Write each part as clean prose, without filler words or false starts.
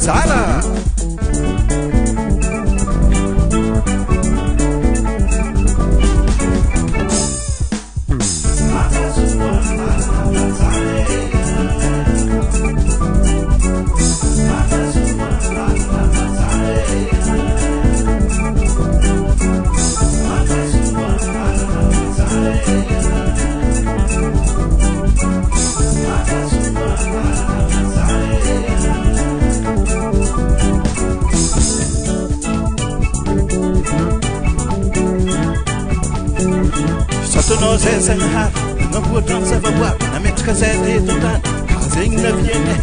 Zara. No sense and half, no good dance of a wap, I met Cassette to that, sing the Vienna,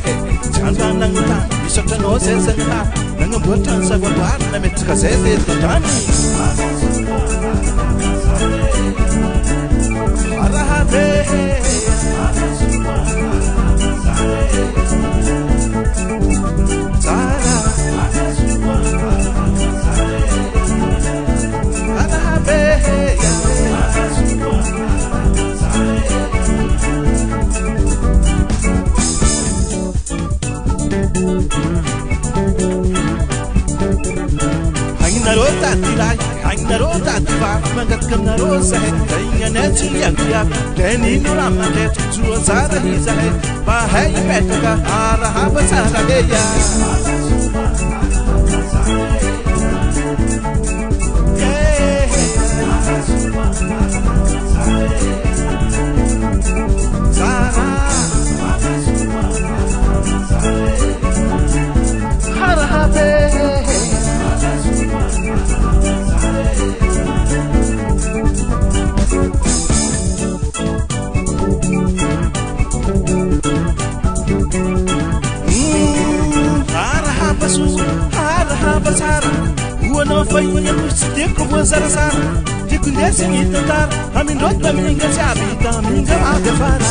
Chantan and Tan, you shut no sense and half, and no good dance of a wap, I met Cassette to that. Anh đã đốt tàn và mang gật cầm đã đốt xe đây nhà nét chỉ nhận được đến in nó làm mà đẹp chua giá đã đi ra hết và hãy mẹ ta à ra hát với sao là đây ya no foi minha música como zara zara de conhece me tentar a mim rota minha sabe da minha agafara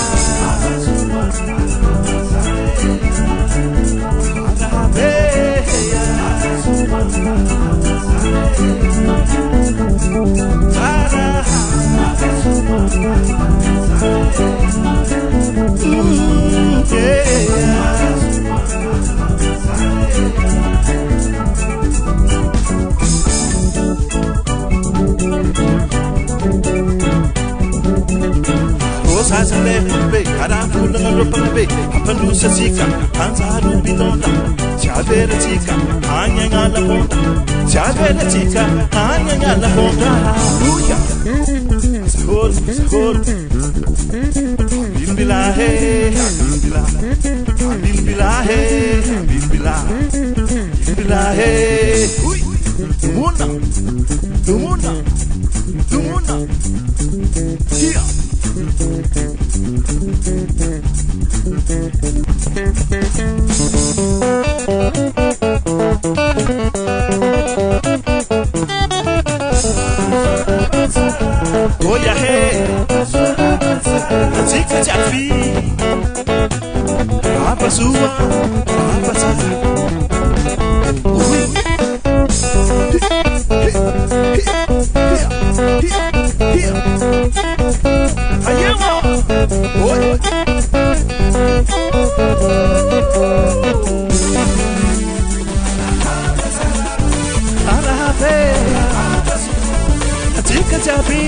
Kadang pulang lupa nabe, apa lusa sika, hansaru bitonda, chabera sika, hanya ngala ponda, chabera sika, hanya ngala ponda. Buya, sahur, sahur, bilbilahe, bilbilahe, bilbilahe, bilbilahe. Uy, dumuna, dumuna, dumuna, kia. Olha hey, zica de afi, apa sua, apa sua. Ui, ayamo, oi. Jabi,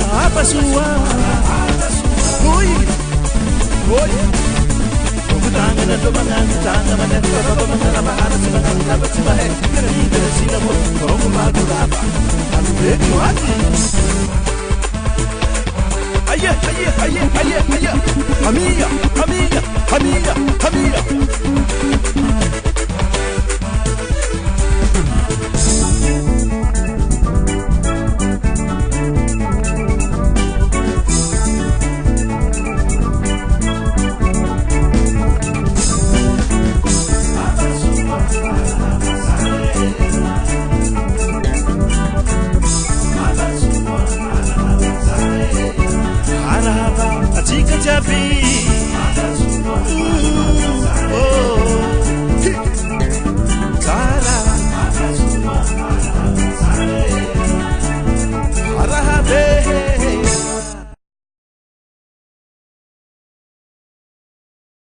apa sua? Oi, oi. Tangan dan tangan, tangan mana? Bapa mana bahar semangat dapat sebaik. Kita sila pun, kau mahu apa? Aku beri hati. Ayah, ayah, ayah, ayah, ayah. Hamia, hamia, hamia, hamia. Jabi